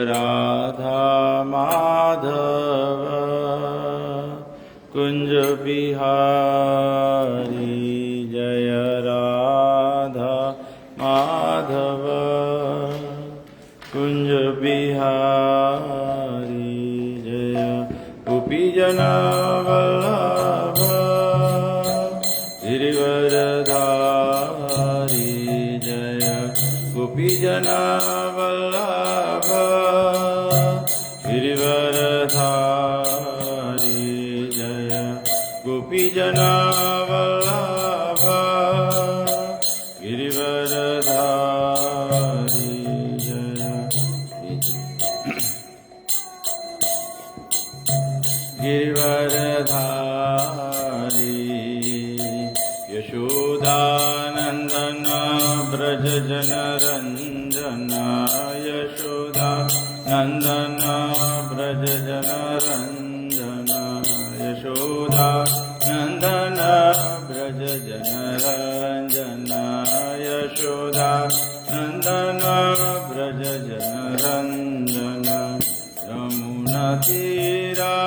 राधा माधव कुंज बिहारी जय राधा माधव कुंज बिहारी जय गोपीजन वल्लभ गिरिवरधारी जय गोपीजन वल्लभ गिरिवरधारी जय गोपीजन वल्लभ गिरिवरधारी जय गिरिवरधारी यशोदानंदन ब्रज जनरंजन यशोदानंदन ब्रज जनरंजन यशोदानंदन ब्रज जनरंजन यशोदानंदन ब्रज जनरंजन यमुना तीरावन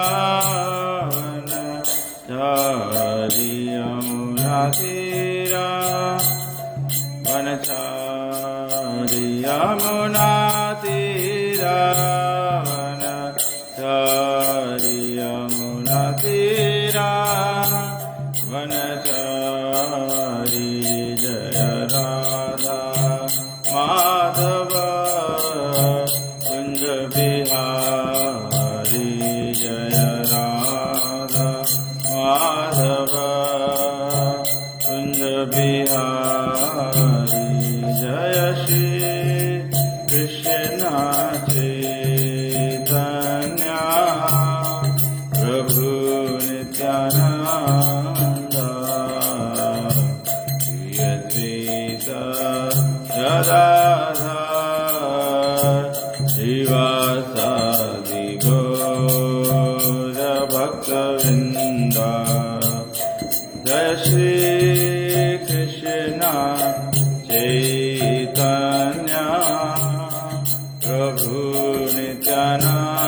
चारि यमुना तीरा वनचारि यमुना तीरा वनचारि यमुना तीरा वनचारि जय राधा माधव कुंज बिहारी जय राधा माधव कुंज बिहारी जय श्री कृष्ण चैतन्य प्रभु नित्यानंद श्री अद्वैत गदाधर श्रीवासादि गौर भक्तवृंद जय श्री कृष्ण चैतन्य प्रभु नित्यानंद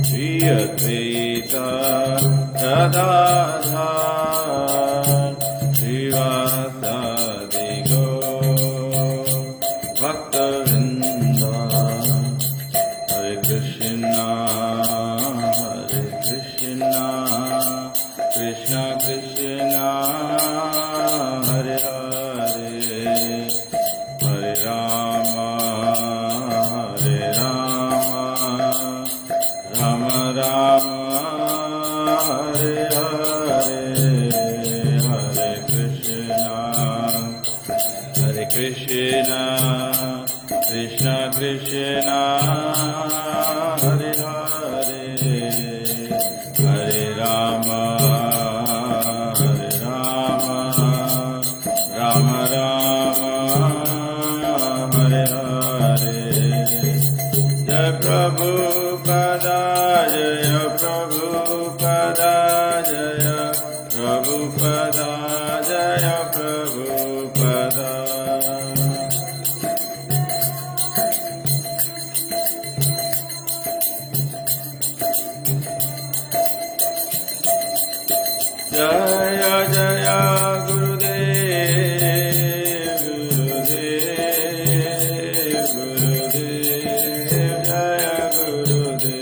श्री अद्वैत गदाधर श्रीवासादि गौर भक्तवृंद हरे कृष्ण कृष्ण कृष्ण हरे हरे हरे राम राम राम हरे हरे हरे कृष्ण कृष्ण कृष्ण हरे हरे हरे राम राम राम हरे हरे जय प्रभुपदा जय प्रभुपदा जय प्रभुपदा जय प्रभुपदा जय जय गुरुदेव गुरुदेव गुरुदेव जय गुरुदेव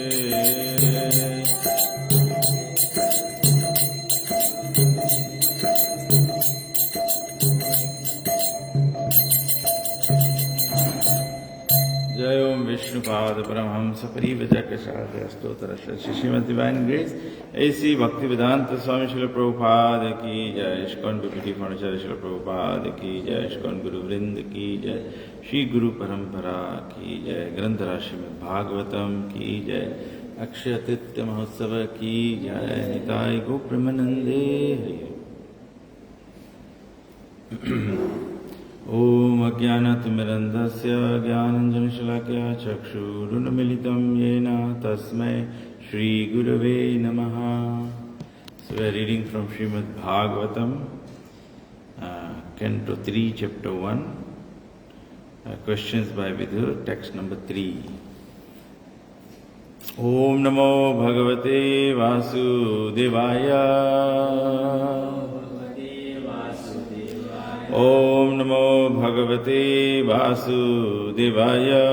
जय ओम विष्णुपाद परमहंस परिव्रजक स्तोत्र श्रीमद् डिवाइन ग्रेस ऐसी भक्ति वेदांत स्वामी श्रील प्रभुपाद की जय। ISKCON BPT foundation Srila Prabhupada की जय। इस्कॉन गुरु वृंद की जय। श्री गुरु परंपरा की जय। ग्रंथराज श्रीमद् भागवतम की जय। अक्षय तृतीय महोत्सव की जय। निताय गो प्रेमानंदे हरि। ओम अज्ञानतिमिरन्धस्य ज्ञानाञ्जनशलाकया चक्षुरुन्मीलितं येन तस्मै श्रीगुरवे नमः। So we are reading from Srimad Bhagavatam, Canto 3, Chapter 1, Questions by Vidur, text number 3. Om Namo Bhagavate Vasudevaya. Om Namo Bhagavate Vasudevaya.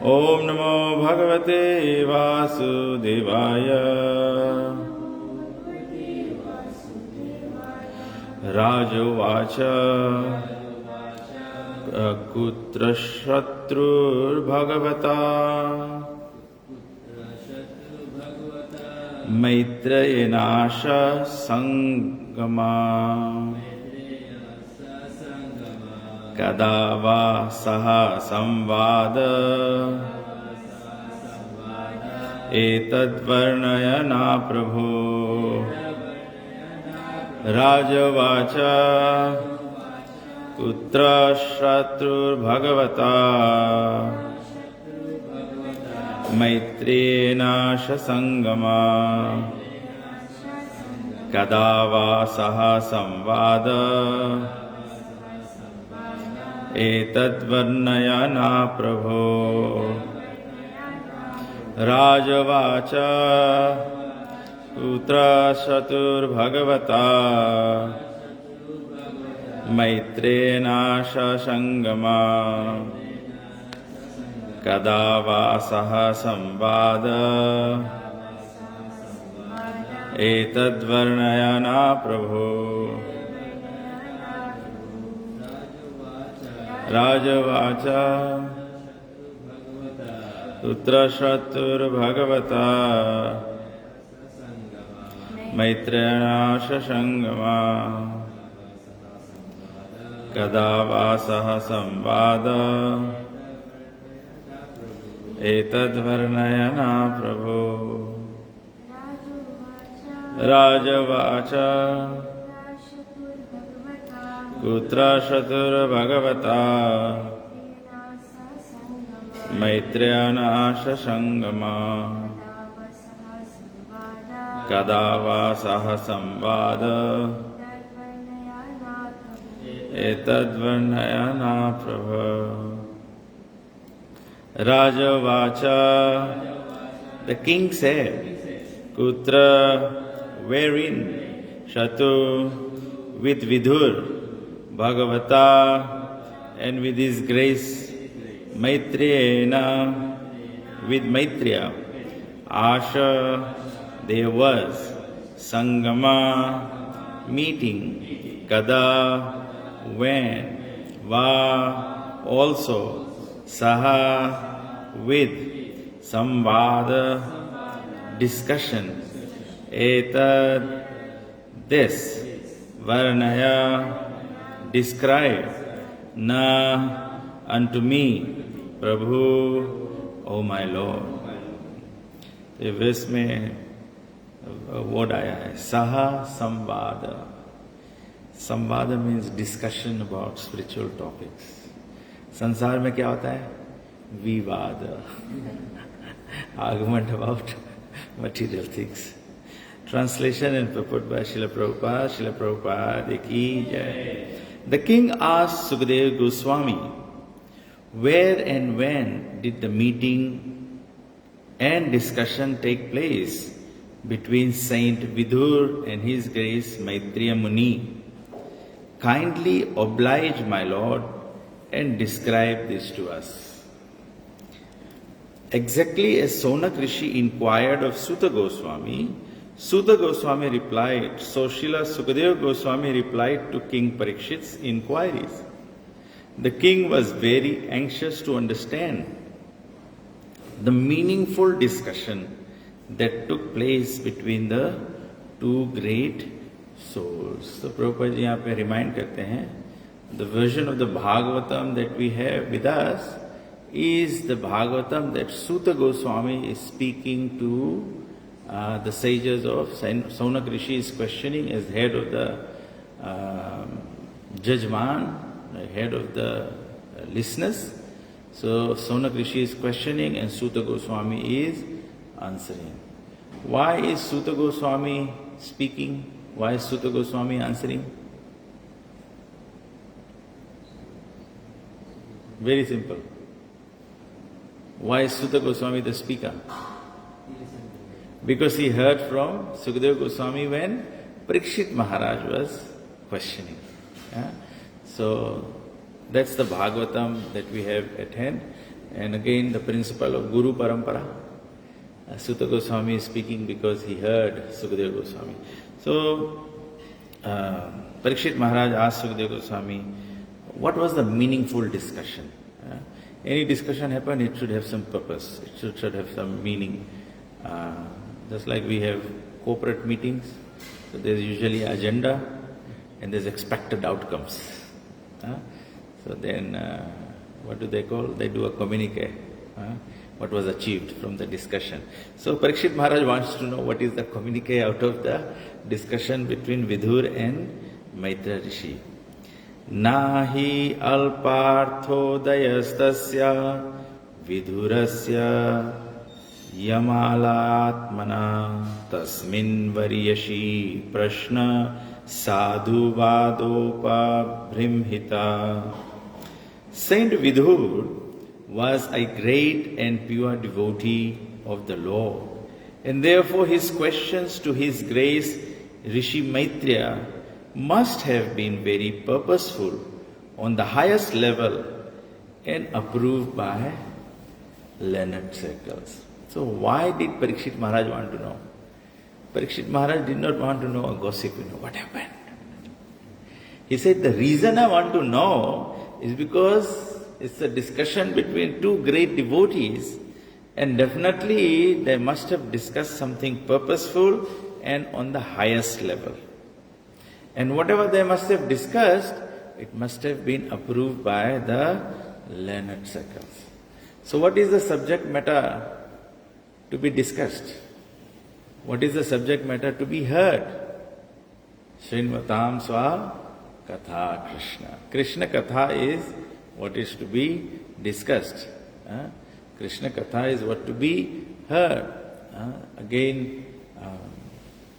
Om Namo Bhagavate Vasudevaya. Rajovacha Kutra Shatrur Bhagavata Maitrayenasha Sangama Kadava Saha Samvada Etadvarnayana Prabhu Rajavacha Kutra Shatrur Bhagavata Maitrena Shasangama Kadava Saha Samvada Etadvarnayana Prabhu Rajavacha Putra Shatur Bhagavata Maitrena Shasangama Kadava Saha Samvada Etadvarnayana Prabhu Rajavacha Putra Shatur Bhagavata Maitrena Shasangama Kadava Saha Samvada Etadvarnayana Prabhu Rajavacha Kutra Shatur Bhagavata Maitrena Shasangama Kadava Saha Samvada Etadvarnayana Prabhu Rajavacha. The king said, Kutra, wherein, Shatu, with Vidur, Bhagavata, and with his grace, Maitriyena, with Maitriya, Asha, there was, Sangama, meeting, Kada, when, Va, also, Saha, with, Samvada, discussion, Etad, this, Varnaya, describe, Na, unto me, Prabhu, O my Lord. ये verse में word आया है, Saha Samvada. Samvada means discussion about spiritual topics. संसार में क्या होता है? विवाद, argument about material things. Translation and purport by Srila Prabhupada. Srila Prabhupada ki jai. The king asked Sukadeva Goswami, where and when did the meeting and discussion take place between Saint Vidur and His Grace Maitreya Muni? Kindly oblige, my Lord, and describe this to us. Exactly as Sonak Rishi inquired of Suta Goswami, Suta Goswami replied, so Srila Sukadeva Goswami replied to King Parikshit's inquiries. The king was very anxious to understand the meaningful discussion that took place between the two great souls. So Prabhupada ji यहाँ पे remind करते हैं, the version of the Bhagavatam that we have with us is the Bhagavatam that Suta Goswami is speaking to the sages of Sonak Rishi is questioning as head of the judgment, head of the listeners. So Sonak Rishi is questioning and Suta Goswami is answering. Why is Suta Goswami speaking? Why is Suta Goswami answering? Very simple. Why is Suta Goswami the speaker? Because he heard from Sukadeva Goswami when Parikshit Maharaj was questioning. Yeah? So that's the Bhagavatam that we have at hand. And again the principle of Guru Parampara. Suta Goswami is speaking because he heard Sukadeva Goswami. So Parikshit Maharaj asked Sukadeva Goswami, what was the meaningful discussion? Any discussion happen, it should have some purpose, it should have some meaning. Just like we have corporate meetings, so there's usually agenda and there's expected outcomes. So then, what do they call? They do a communique, what was achieved from the discussion. So Parikshit Maharaj wants to know what is the communique out of the discussion between Vidur and Maitra Rishi. Nahi alparthodayastasya vidurasya yamalatmana tasmin varyashi prashna sadhu vadopa brimhita. Saint Vidur was a great and pure devotee of the Lord, and therefore his questions to His Grace Rishi Maitreya must have been very purposeful, on the highest level, and approved by learned circles. So why did Parikshit Maharaj want to know? Parikshit Maharaj did not want to know a gossip, what happened. He said, the reason I want to know is because it's a discussion between two great devotees, and definitely they must have discussed something purposeful and on the highest level. And whatever they must have discussed, it must have been approved by the learned circles. So what is the subject matter to be discussed? What is the subject matter to be heard? Srinvatam Swa Katha Krishna. Krishna Katha is what is to be discussed. Krishna Katha is what to be heard. Again,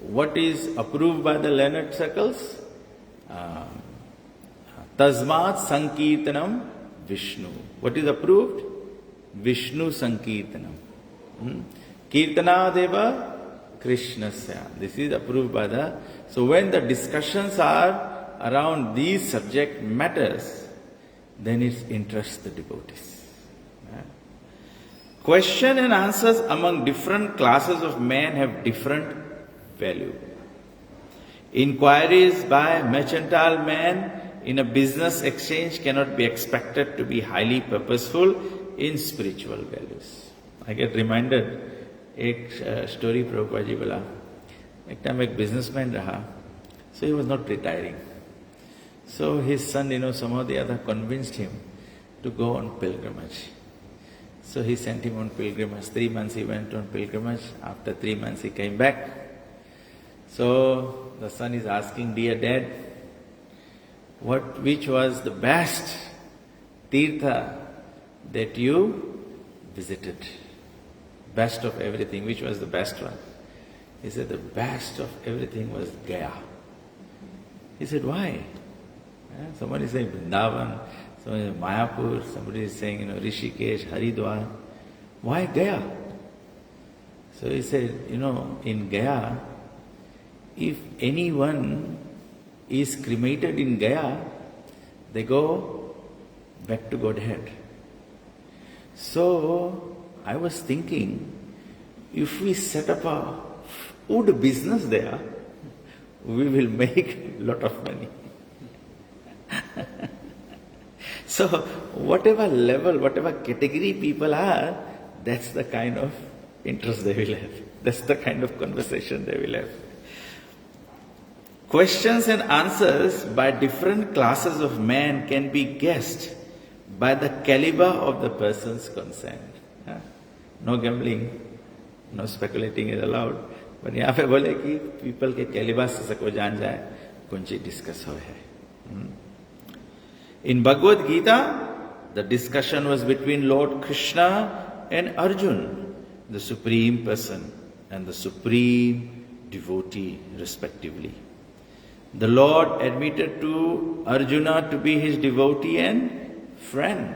what is approved by the learned circles? Tasmat Sankirtanam Vishnu. What is approved? Vishnu Sankirtanam. Kirtanadeva Krishnasya. This is approved by the... So when the discussions are around these subject matters, then it interests the devotees. Question and answers among different classes of men have different value. Inquiries by mercantile men in a business exchange cannot be expected to be highly purposeful in spiritual values. I get reminded एक story Prabhupada ji बोला, एक time एक businessman रहा, so he was not retiring. So his son, somehow or the other convinced him to go on pilgrimage. So he sent him on pilgrimage. 3 months he went on pilgrimage. After 3 months he came back. So the son is asking, dear dad, which was the best tirtha that you visited? Best of everything, which was the best one? He said, the best of everything was Gaya. He said, why? Somebody is saying Vrindavan, somebody is Mayapur, somebody is saying, Rishikesh, Haridwar. Why Gaya? So he said, in Gaya, if anyone is cremated in Gaya, they go back to Godhead. So I was thinking, if we set up a food business there, we will make a lot of money. So whatever level, whatever category people are, that's the kind of interest they will have. That's the kind of conversation they will have. Questions and answers by different classes of men can be guessed by the caliber of the persons concerned. No gambling, no speculating is allowed. But यहाँ पे बोले कि people के caliber से सबको जान जाए कौन सी discuss हो है. In Bhagavad Gita, the discussion was between Lord Krishna and Arjun, the Supreme Person and the Supreme Devotee respectively. The Lord admitted to Arjuna to be his devotee and friend.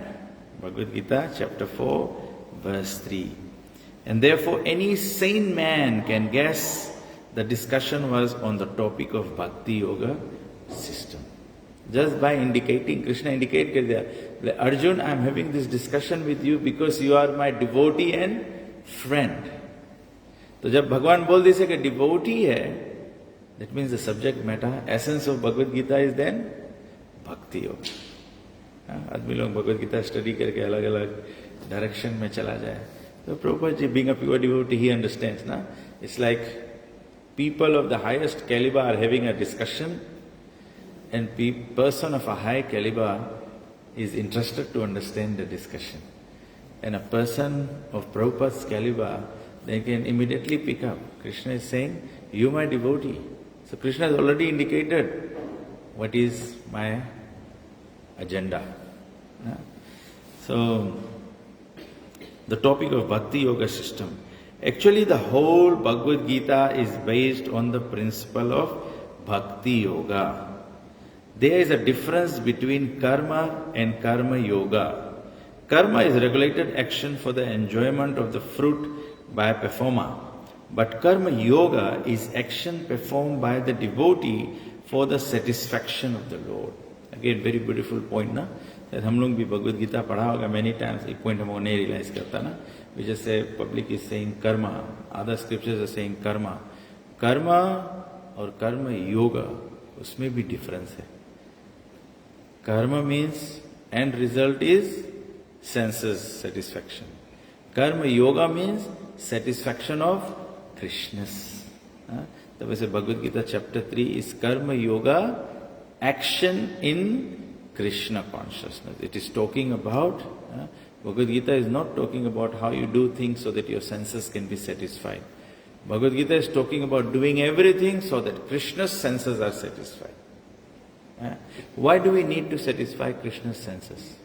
Bhagavad Gita, chapter 4, verse 3. And therefore, any sane man can guess the discussion was on the topic of Bhakti Yoga system. Just by indicating, Krishna indicate kar diya, Arjun, I am having this discussion with you because you are my devotee and friend. तो जब भगवान बोल दिए कि devotee है, that means the subject matter, essence of Bhagavad Gita is then Bhakti Yoga. आदमी लोग Bhagavad Gita study करके अलग अलग डायरेक्शन में चला जाए. तो Prabhupada ji, being a pure devotee, he understands, na? It's like people of the highest caliber are having a discussion, and person of a high caliber is interested to understand the discussion. And a person of Prabhupada's caliber, they can immediately pick up. Krishna is saying, you my devotee. So Krishna has already indicated what is my agenda. So, the topic of Bhakti Yoga system. Actually, the whole Bhagavad Gita is based on the principle of Bhakti Yoga. There is a difference between karma and karma yoga. Karma is regulated action for the enjoyment of the fruit by a performer. But karma yoga is action performed by the devotee for the satisfaction of the Lord. Again, very beautiful point, na? That हम लोग भी भगवद गीता पढ़ा होगा many times. एक point हम लोग नहीं realize करता ना. We just say public is saying karma, other scriptures are saying karma. Karma और karma yoga, उसमें भी difference है. Karma means end result is senses satisfaction. Karma yoga means satisfaction of Krishna's. तो वैसे Bhagavad Gita chapter 3 is karma yoga, action in Krishna consciousness. It is talking about, Bhagavad Gita is not talking about how you do things so that your senses can be satisfied. Bhagavad Gita is talking about doing everything so that Krishna's senses are satisfied. Why do we need to satisfy Krishna's senses?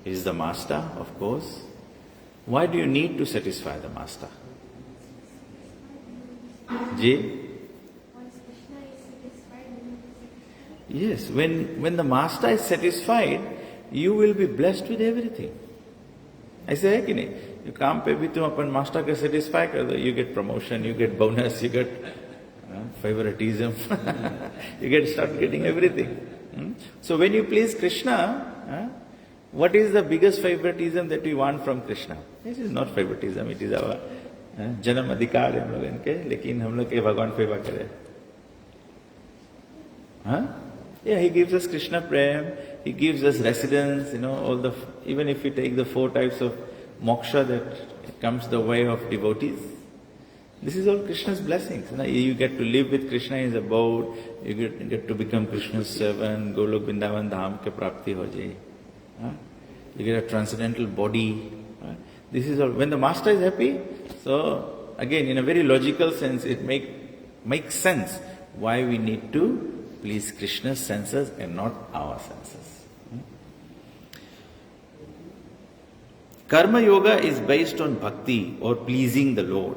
He is the master, of course. Why do you need to satisfy the master? Ji? Yes, when the master is satisfied, you will be blessed with everything. ऐसे है कि नहीं? You काम पे भी तुम अपन master को satisfy कर दो, you get promotion, you get bonus, you get favoritism, you start getting everything. So when you please Krishna, what is the biggest favoritism that we want from Krishna? This is not favoritism, it is our जन्म अधिकार है हम लोग इनके, लेकिन हम लोग के भगवान सेवा करें. Yeah, he gives us Krishna Prem, he gives us residence, even if we take the 4 types of moksha that comes the way of devotees. This is all Krishna's blessings. You get to live with Krishna in his abode, you get to become Krishna's servant, Golok Vrindavan Dham ke prapti ho jaye. You get a transcendental body. This is all. When the master is happy, so again, in a very logical sense, it makes sense why we need to please Krishna's senses and not our senses. Karma yoga is based on bhakti or pleasing the Lord,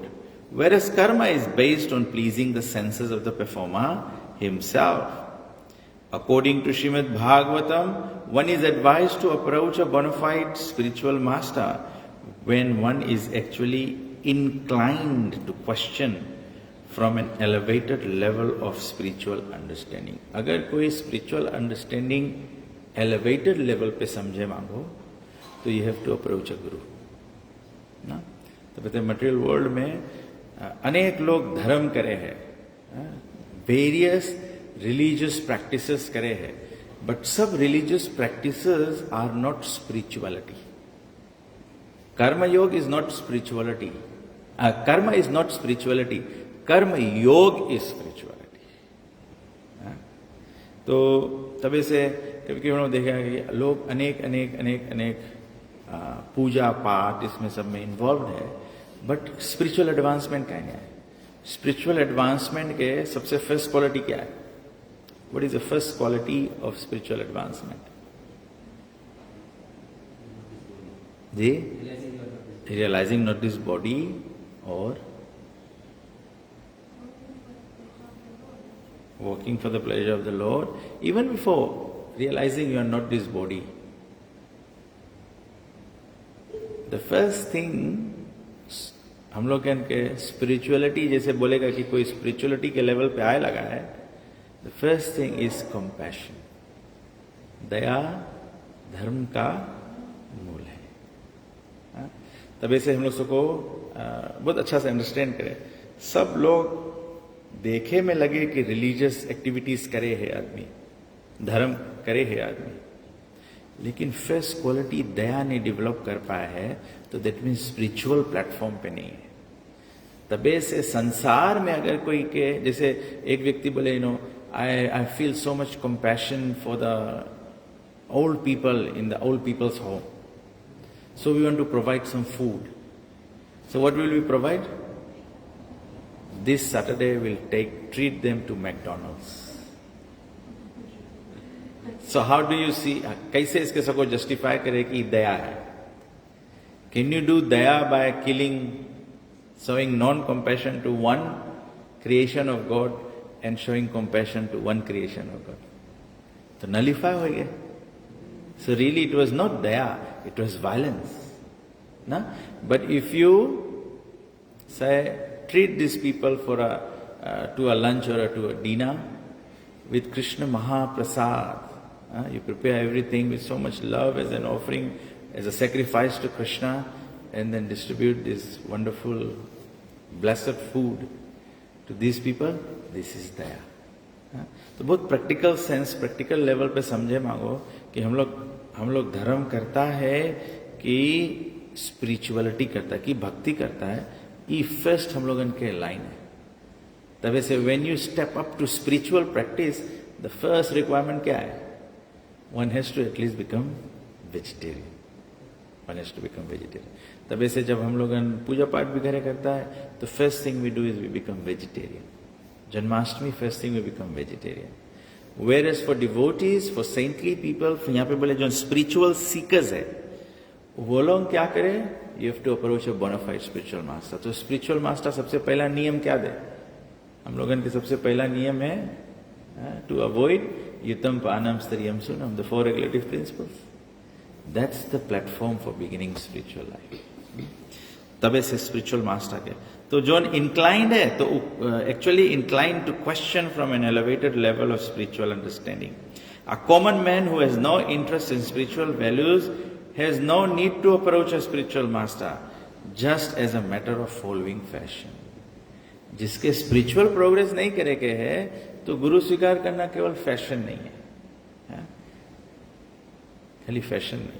whereas karma is based on pleasing the senses of the performer himself. According to Srimad Bhagavatam, one is advised to approach a bona fide spiritual master when one is actually inclined to question from an elevated level of spiritual understanding. अगर कोई spiritual understanding elevated level पे समझे मांगो, तो you have to approach a guru. ना? तो कहते हैं material world में अनेक लोग धर्म करे हैं, various religious practices करे हैं, but सब religious practices are not spirituality. Karma yoga is not spirituality. Karma is not spirituality. कर्म योग इज स्पिरिचुअलिटी. तो तभी से कभी कभी हम लोग देखा कि लोग अनेक पूजा पाठ इसमें सब में इन्वॉल्व है, बट स्पिरिचुअल एडवांसमेंट क्या है? स्पिरिचुअल एडवांसमेंट के सबसे फर्स्ट क्वालिटी क्या है? What is the first quality of spiritual advancement? जी, रियलाइजिंग नॉट दिस बॉडी और working for the pleasure of the Lord. Even before realizing you are not this body. The first thing, हम लोग के spirituality जैसे बोलेगा कि कोई spirituality के लेवल पे आए लगा है, the first thing is compassion. दया धर्म का मूल है. तब ऐसे हम लोग सबको बहुत अच्छा से अंडरस्टैंड करें. सब लोग देखे में लगे कि रिलीजियस एक्टिविटीज करे है आदमी, धर्म करे है आदमी, लेकिन फर्स्ट क्वालिटी दया नहीं डेवलप कर पाया है, तो दैट मीन्स स्पिरिचुअल प्लेटफॉर्म पे नहीं है. तबे से संसार में अगर कोई के, जैसे एक व्यक्ति बोले, I feel so much compassion for the old people in the old people's home, so we want to provide some food. So what will we provide? This Saturday will treat them to McDonald's. So how do you see, कैसे इसके सबको justify करे कि दया है? Can you do Daya by killing, showing non-compassion to one creation of God and showing compassion to one creation of God? तो nullify हो गया. So really it was not Daya, it was violence. ना? But if you say treat these people for to a lunch or to a dinner with Krishna Mahaprasad, you prepare everything with so much love as an offering, as a sacrifice to Krishna, and then distribute this wonderful, blessed food to these people. This is daya. तो बहुत practical sense, practical level पे समझे मांगो कि हम लोग धर्म करता है कि स्पिरिचुअलिटी करता है कि भक्ति करता है. ये फर्स्ट हम लोगन के लाइन है. तब से when you step up to spiritual practice, the first requirement क्या है? One has to at least become vegetarian. One has to become vegetarian. तब ऐसे जब हम लोग पूजा पाठ भी घरे करता है, तो first thing we do is we become vegetarian. Janmashtami first thing we become vegetarian. Whereas for devotees, for saintly people, यहाँ पे बोले जो spiritual seekers है, वो लोग क्या करें? You have to approach a bona fide spiritual master. तो spiritual master सबसे पहला नियम क्या दे? हम लोगन के सबसे पहला नियम है to avoid Yutam Panam Striyam Sunam, the 4 regulative principles. That's the platform for beginning spiritual life. तबे से spiritual master के. तो जो inclined है, तो actually inclined to question from an elevated level of spiritual understanding. A common man who has no interest in spiritual values has no need to approach a spiritual master, just as a matter of following fashion. जिसके spiritual progress नहीं करे के है, तो गुरु स्वीकार करना केवल fashion नहीं है, खाली फैशन नहीं.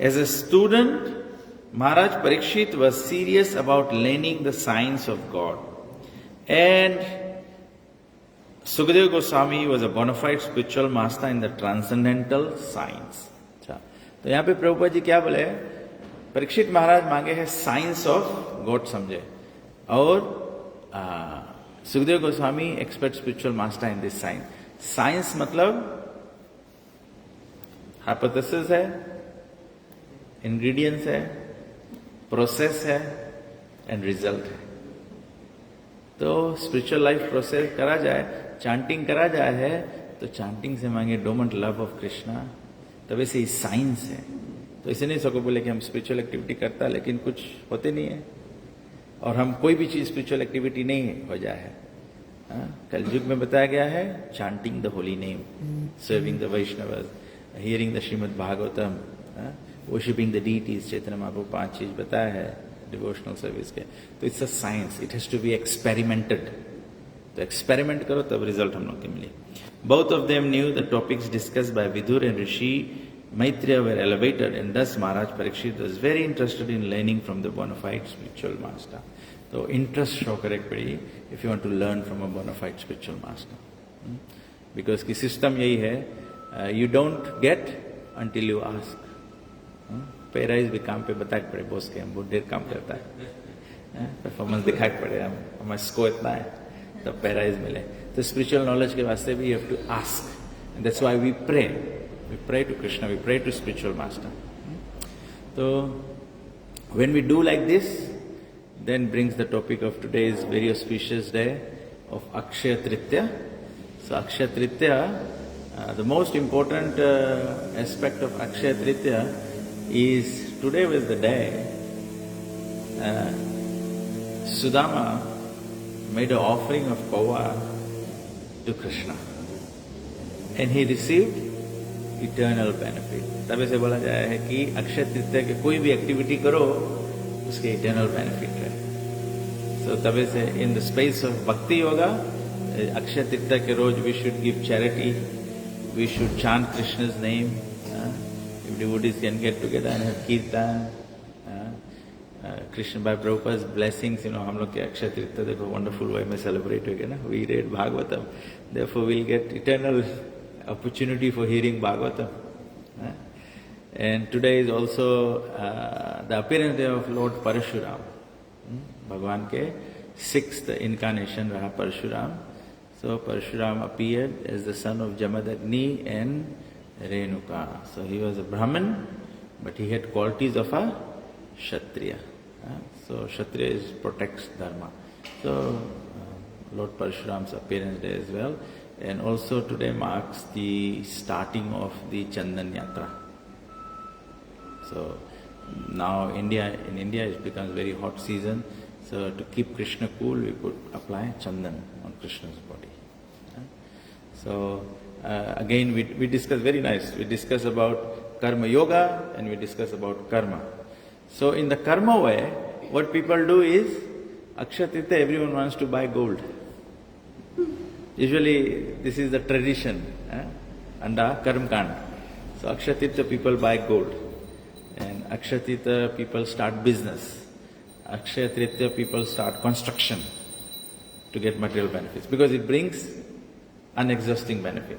As a student, Maharaj Parikshit was serious about learning the science of God, and Sukadeva Goswami was a bona fide spiritual master in the transcendental science. तो यहाँ पे प्रभुपाद जी क्या बोले? परीक्षित महाराज मांगे है साइंस ऑफ गॉड समझे, और Sukhdev Goswami expert spiritual master in this science. Science मतलब हाइपोथेसिस है, इंग्रेडिएंट्स है, प्रोसेस है एंड रिजल्ट है. तो स्पिरिचुअल लाइफ प्रोसेस करा जाए, चांटिंग करा जाए है, तो चांटिंग से मांगे डोमेंट लव ऑफ कृष्णा, तब ऐसे ही साइंस है. तो इसे नहीं सको बोले कि हम स्पिरिचुअल एक्टिविटी करता है लेकिन कुछ होते नहीं है, और हम कोई भी चीज स्पिरिचुअल एक्टिविटी नहीं हो जाए है. कल युग में बताया गया है chanting the holy name, serving the Vaishnavas, hearing the Shrimad Bhagavatam, worshipping the deities. Chaitanya Mahaprabhu 5 चीज बताया है डिवोशनल सर्विस के. तो it's a science, it has to be experimented. तो एक्सपेरिमेंट करो तब रिजल्ट हम लोग के मिले. Both of them knew the topics discussed by Vidur and Rishi Maitreya were elevated, and thus Maharaj Parikshit was very interested in learning from the bona fide spiritual master. So interest show correct पड़ी if you want to learn from a bona fide spiritual master. Because की system यही है, you don't get until you ask. पैराइज भी काम पे बताए पड़े boss के, हम बहुत देर काम करता है, परफॉर्मेंस दिखाई पड़े, हमारा स्कोर इतना है तब पैराइज मिले. तो स्पिरिचुअल नॉलेज के वास्ते भी you have to ask, and that's why we pray to Krishna, we pray to spiritual master. So when we do like this, then brings the topic of today's very auspicious day of Akshaya Tritiya. So Akshaya Tritiya The most important aspect of Akshaya Tritiya is today was the day Sudama made an offering of paua to Krishna and he received eternal benefit. तभी से बोला जाता है कि अक्षय तृतीया के कोई भी activity करो उसके इटर्नल बेनिफिट है. So तभी से in the space of bhakti yoga, Akshaya Tritiya के रोज we should give charity, we should chant Krishna's name. If devotees can get together and have kirtan, Krishna by Prabhupada's blessings, हम लोग के अक्षय तृतीया देखो wonderful way में celebrate होगा ना. We read Bhagavatam, therefore we'll get eternal opportunity for hearing Bhagavatam. And today is also the appearance day of Lord Parashuram. Bhagwan ke sixth incarnation raha Parashuram. So Parashuram appeared as the son of Jamadagni and Renuka. So he was a Brahmin, but he had qualities of a Kshatriya. So Kshatriya protects Dharma. So Lord Parashuram's appearance day as well. And also today marks the starting of the Chandan Yatra. So now in India it becomes very hot season. So to keep Krishna cool, we could apply Chandan on Krishna's body. So again we discuss very nice. We discuss about Karma Yoga and we discuss about Karma. So in the Karma way, what people do is, Akshaya Tritiya everyone wants to buy gold. Usually this is the tradition under Karma Kand. So Akshaya Tritiya people buy gold. And Akshaya Tritiya people start business. Akshaya Tritiya people start construction to get material benefits because it brings unexhausting benefit.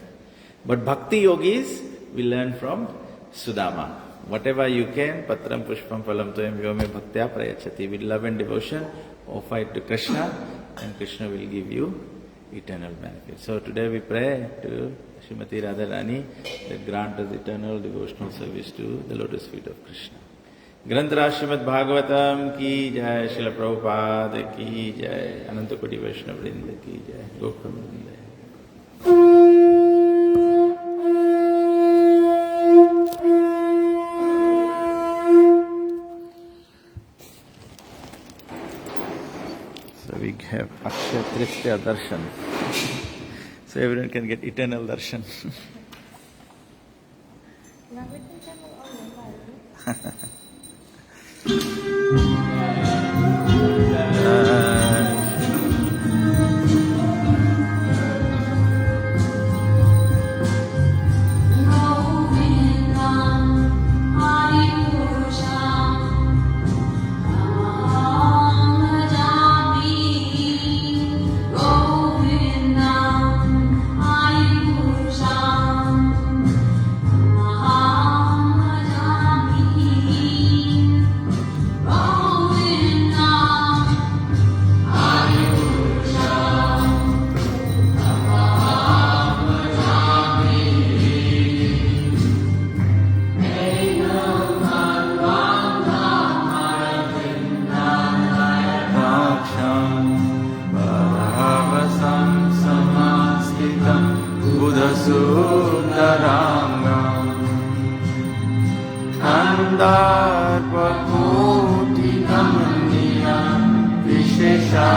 But Bhakti Yogis, we learn from Sudama. Whatever you can, Patram Pushpam Phalam Toyam Vyome Bhaktya Prayachati. With love and devotion, offer it to Krishna and Krishna will give you eternal benefit. So today we pray to Srimati Radharani that grant us eternal devotional service to the lotus feet of Krishna. Granthra Srimad Bhagavatam ki jai, Srila Prabhupada ki jai, Anantakoti Vaishnava Vrinda ki jai, Gokul Vrinda. So we have Akshaya Tritiya Darshan. So everyone can get eternal darshan. Koti Kamaniya Vishesha